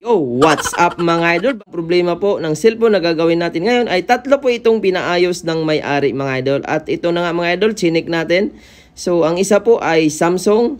Oh, what's up mga idol? Problema po ng cellphone na gagawin natin ngayon ay tatlo po itong pinaayos ng may-ari mga idol. At ito na nga mga idol, chinik natin. So, ang isa po ay Samsung.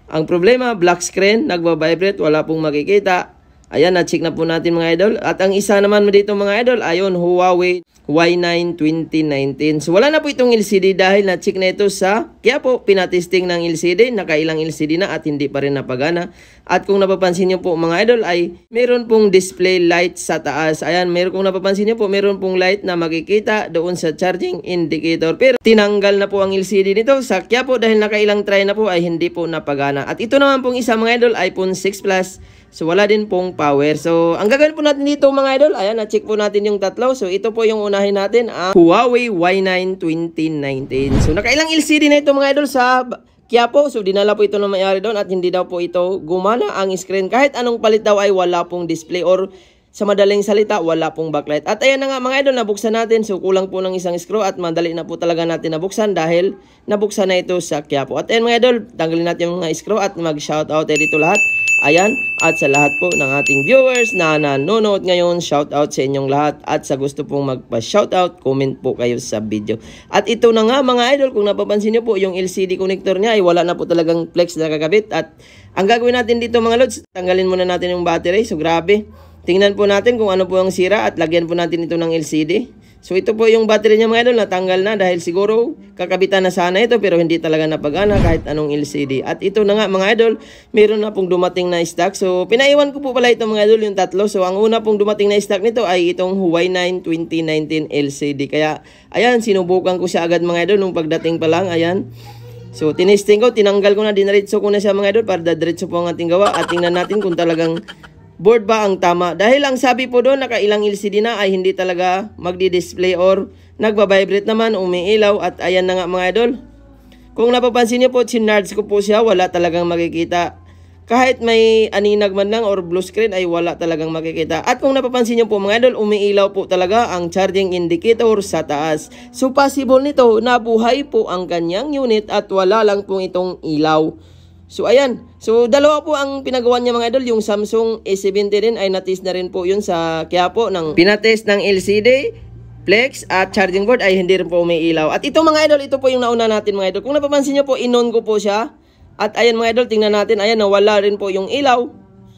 Ang problema, black screen, nagbabibrate, wala pong makikita. Ayan, na-check na po natin mga idol. At ang isa naman dito mga idol, ayon Huawei Y9 2019. So, wala na po itong LCD dahil na-check na ito sa, kaya po, pinatesting ng LCD, nakailang LCD na at hindi pa rin napagana. At kung napapansin nyo po mga idol ay meron pong display light sa taas. Ayan, meron kung napapansin nyo po, meron pong light na makikita doon sa charging indicator. Pero tinanggal na po ang LCD nito sa kaya po dahil nakailang try na po ay hindi po napagana. At ito naman pong isa mga idol, iPhone 6 Plus. So, wala din pong power. So, ang gagawin po natin dito mga idol, ayan, na-check po natin yung tatlo. So, ito po yung unahin natin, ang Huawei Y9 2019. So, nakailang LCD na ito mga idol sa Quiapo. So, dinala po ito ng may-ari doon at hindi daw po ito gumana ang screen. Kahit anong palit daw ay wala pong display or sa madaling salita, wala pong backlight. At ayan na nga mga idol, nabuksan natin. So, kulang po ng isang screw at madali na po talaga natin nabuksan dahil nabuksan na ito sa Quiapo. At ayan mga idol, tanggalin natin yung mga screw at mag-shoutout dito lahat. Ayan, at sa lahat po ng ating viewers na nanonood ngayon, shoutout sa inyong lahat. At sa gusto pong magpa-shoutout, comment po kayo sa video. At ito na nga mga idol, kung napapansin nyo po, yung LCD connector niya ay wala na po talagang flex na kakabit. At ang gagawin natin dito mga lods, tanggalin muna natin yung battery. So grabe, tingnan po natin kung ano po ang sira at lagyan po natin ito ng LCD. So ito po yung battery niya mga idol, natanggal na dahil siguro kakabitan na sana ito pero hindi talaga napagana kahit anong LCD. At ito na nga mga idol, meron na pong dumating na stock. So pinaiwan ko po pala ito mga idol yung tatlo. So ang una pong dumating na stock nito ay itong Huawei 9 2019 LCD. Kaya ayan, sinubukan ko siya agad mga idol nung pagdating pa lang, ayan. So tinesting ko, tinanggal ko na, dinaritso ko na siya mga idol para diretso po ang ating gawa. At tingnan natin kung talagang board ba ang tama. Dahil ang sabi po doon, nakailang LCD na ay hindi talaga magdi-display or nagbabibrate naman, umiilaw. At ayan na nga mga idol. Kung napapansin niyo po, chinards ko po siya, wala talagang makikita. Kahit may aninag man lang or blue screen ay wala talagang makikita. At kung napapansin niyo po mga idol, umiilaw po talaga ang charging indicator sa taas. So possible nito, nabuhay po ang kanyang unit at wala lang pong itong ilaw. So ayan, so dalawa po ang pinagawa niya mga idol, yung Samsung A70 din ay natest na rin po yun sa Quiapo ng pinatest ng LCD, flex at charging board ay hindi rin po may ilaw. At ito mga idol, ito po yung nauna natin mga idol. Kung napapansin niyo po, inon ko po siya. At ayan mga idol, tingnan natin, ayan, nawala rin po yung ilaw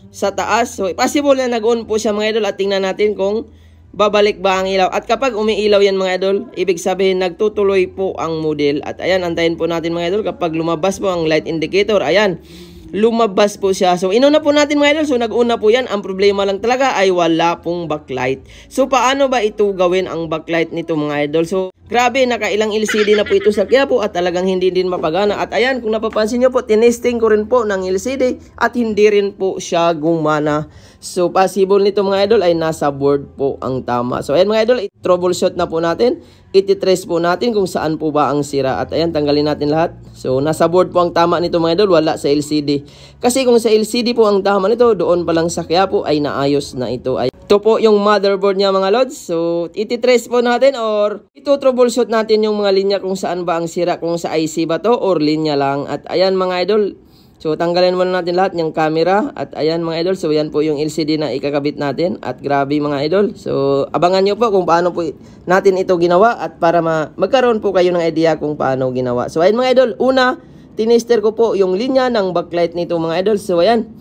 sa taas. So possible na nag-on po siya mga idol at tingnan natin kung babalik ba ang ilaw. At kapag umiilaw yan mga idol, ibig sabihin nagtutuloy po ang model. At ayan, antayin po natin mga idol kapag lumabas po ang light indicator. Ayan, lumabas po siya. So inuna po natin mga idol. So nag-una po yan. Ang problema lang talaga ay wala pong backlight. So paano ba ito gawin ang backlight nito mga idol? So grabe, nakailang LCD na po ito sa Quiapo at talagang hindi din mapagana. At ayan, kung napapansin nyo po, tinesting ko rin po ng LCD at hindi rin po siya gumana. So possible nito mga idol ay nasa board po ang tama. So ayan mga idol, troubleshoot na po natin. Ititrace po natin kung saan po ba ang sira. At ayan, tanggalin natin lahat. So nasa board po ang tama nito mga idol, wala sa LCD. Kasi kung sa LCD po ang tama nito, doon pa lang sa Quiapo ay naayos na ito. Ito po yung motherboard niya mga lods. So ititrace po natin or ito-troubleshoot natin yung mga linya kung saan ba ang sira. Kung sa IC ba to or linya lang. At ayan mga idol, so tanggalin muna natin lahat yung camera. At ayan mga idol, so yan po yung LCD na ikakabit natin. At grabe mga idol, so abangan nyo po kung paano po natin ito ginawa. At para magkaroon po kayo ng idea kung paano ginawa. So ayan mga idol, una, tinester ko po yung linya ng backlight nito mga idol. So ayan,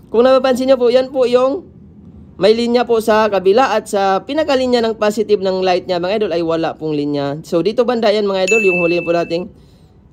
kung napapansin nyo po, yan po yung may linya po sa kabila at sa pinakalinya ng positive ng light niya mga idol ay wala pong linya. So dito banda yan mga idol, yung huli po nating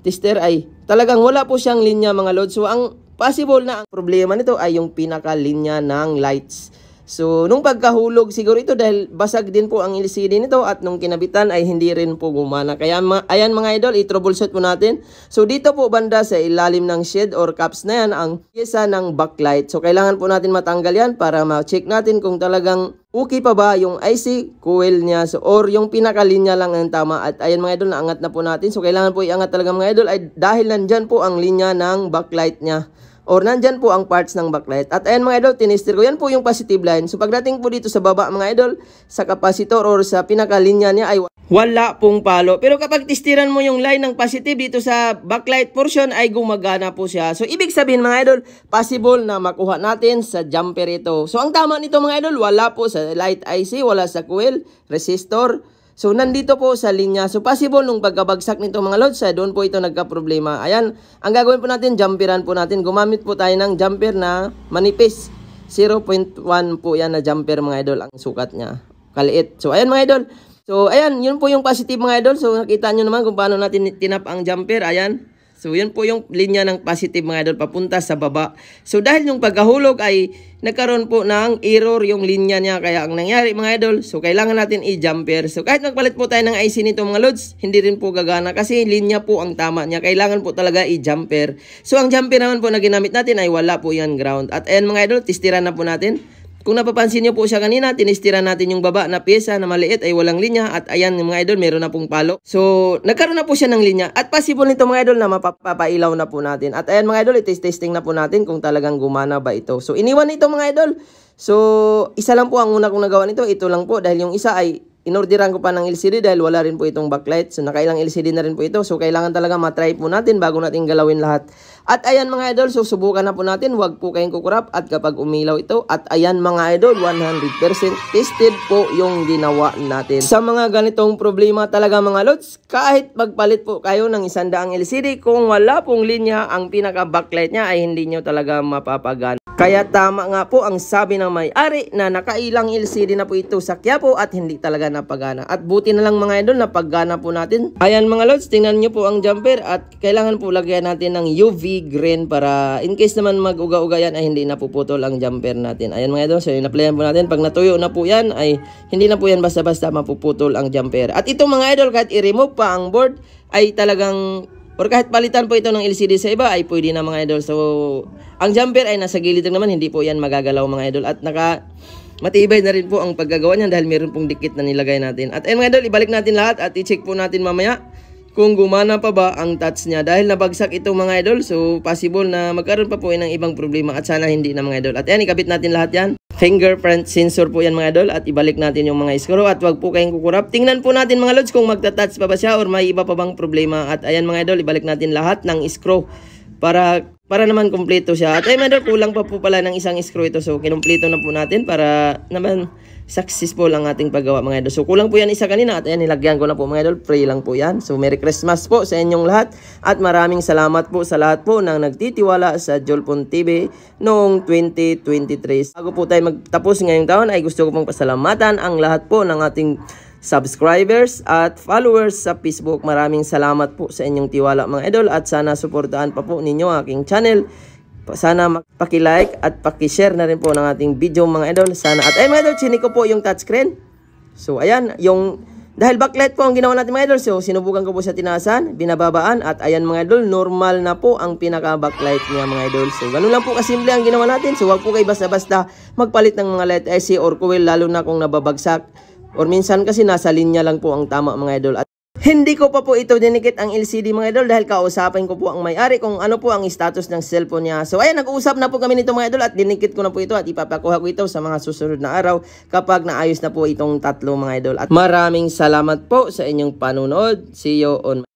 tester ay talagang wala po siyang linya mga lods. So ang possible na ang problema nito ay yung pinakalinya ng lights. So nung pagkahulog siguro ito dahil basag din po ang LCD nito at nung kinabitan ay hindi rin po gumana. Kaya ayan mga idol, i-troubleshoot po natin. So dito po banda sa ilalim ng shade or caps na yan ang pyesa ng backlight. So kailangan po natin matanggal yan para ma-check natin kung talagang okay pa ba yung IC coil niya, so, or yung pinakalinya lang ang tama. At ayan mga idol, naangat na po natin. So kailangan po iangat talaga mga idol ay dahil nandyan po ang linya ng backlight niya or nandyan po ang parts ng backlight. At ayan mga idol, tinester ko. Yan po yung positive line. So pagdating po dito sa baba mga idol, sa capacitor or sa pinakalinya niya ay wala pong palo. Pero kapag testiran mo yung line ng positive dito sa backlight portion ay gumagana po siya. So ibig sabihin mga idol, possible na makuha natin sa jumper ito. So ang tama nito mga idol, wala po sa light IC, wala sa coil, resistor. So nandito po sa linya. So possible nung pagkabagsak nito mga lods, doon po ito nagka-problema. Ayan, ang gagawin po natin, jumperan po natin. Gumamit po tayo ng jumper na manipis. 0.1 po yan na jumper mga idol, ang sukat niya. Kaliit. So ayan mga idol. So, ayan, yun po yung positive mga idol. So, nakita nyo naman kung paano natin tinap ang jumper. Ayan. So, yun po yung linya ng positive mga idol papunta sa baba. So, dahil yung pagkahulog ay nagkaroon po ng error yung linya niya. Kaya ang nangyari mga idol, so kailangan natin i-jumper. So, kahit magpalit po tayo ng IC nito mga lods, hindi rin po gagana kasi linya po ang tama niya. Kailangan po talaga i-jumper. So, ang jumper naman po na ginamit natin ay wala po yan ground. At ayan mga idol, testiran na po natin. Kung napapansin nyo po siya kanina, tinestiran natin yung baba na pyesa na maliit ay walang linya. At ayan mga idol, meron na pong palo. So, nagkaroon na po siya ng linya. At possible nito mga idol na mapapailaw na po natin. At ayan mga idol, testing na po natin kung talagang gumana ba ito. So, iniwan nito mga idol. So, isa lang po ang una kong nagawa nito. Ito lang po dahil yung isa ay inorderan ko pa ng LCD dahil wala rin po itong backlight. So, nakailang LCD na rin po ito. So, kailangan talaga matry po natin bago natin galawin lahat. At ayan mga idol, so subukan na po natin. Huwag po kayong kukurap at kapag umilaw ito. At ayan mga idol, 100% tested po yung ginawa natin. Sa mga ganitong problema talaga mga lods, kahit magpalit po kayo ng 100 LCD, kung wala pong linya, ang pinaka-backlight niya ay hindi nyo talaga mapapagana. Kaya tama nga po ang sabi ng may-ari na nakailang LCD na po ito sa Quiapo at hindi talaga napagana. At buti na lang mga idol, napagana po natin. Ayan mga lods, tingnan nyo po ang jumper at kailangan po lagyan natin ng UV green para in case naman mag-uga-uga yan ay hindi napuputol ang jumper natin. Ayan mga idol, so in-applyan po natin. Pag natuyo na po yan ay hindi na po yan basta-basta mapuputol ang jumper. At ito mga idol, kahit i-remove pa ang board ay talagang or kahit palitan po ito ng LCD sa iba ay pwede na mga idol. So, ang jumper ay nasa gilid lang naman, hindi po yan magagalaw mga idol. At matibay na rin po ang paggagawa niyan dahil meron pong dikit na nilagay natin. At ayun mga idol, ibalik natin lahat at i-check po natin mamaya kung gumana pa ba ang touch niya. Dahil nabagsak itong mga idol, so possible na magkaroon pa po ng ibang problema at sana hindi na mga idol. At ayan, ikabit natin lahat yan. Fingerprint sensor po yan mga idol at ibalik natin yung mga screw at wag po kayong kukurap. Tingnan po natin mga lods kung magta-touch pa ba siya or may iba pa bang problema. At ayan mga idol, ibalik natin lahat ng screw para naman kumpleto siya. At ayun mga idol, kulang pa po pala ng isang screw ito. So kinumpleto na po natin para naman successful ang ating paggawa mga idol. So kulang po yan isa kanina at ayan, nilagyan ko na po mga idol. Free lang po yan. So Merry Christmas po sa inyong lahat at maraming salamat po sa lahat po ng nagtitiwala sa Jolpon TV noong 2023. Bago po tayo magtapos ngayong taon ay gusto ko pong pasalamatan ang lahat po ng ating subscribers at followers sa Facebook. Maraming salamat po sa inyong tiwala mga idol at sana suportahan pa po ninyo aking channel. Sana paki-like at paki-share na rin po ng ating video mga idol. Sana at ayun mga idol, chinik ko po yung touchscreen. So ayan, dahil backlight po ang ginawa natin mga idol, so sinubukan ko po siya tinasan, binababaan at ayan mga idol, normal na po ang pinaka-backlight niya mga idol. So ganun lang po kasimple ang ginawa natin. So wag po kayo basta-basta magpalit ng mga light IC or coil lalo na kung nababagsak. Or minsan kasi nasa linya lang po ang tama mga idol. At hindi ko pa po ito dinikit ang LCD mga idol dahil kausapin ko po ang may-ari kung ano po ang status ng cellphone niya. So ayan, nag-uusap na po kami nito mga idol at dinikit ko na po ito at ipapakuha ko ito sa mga susunod na araw kapag naayos na po itong tatlo mga idol. At maraming salamat po sa inyong panunood. See you on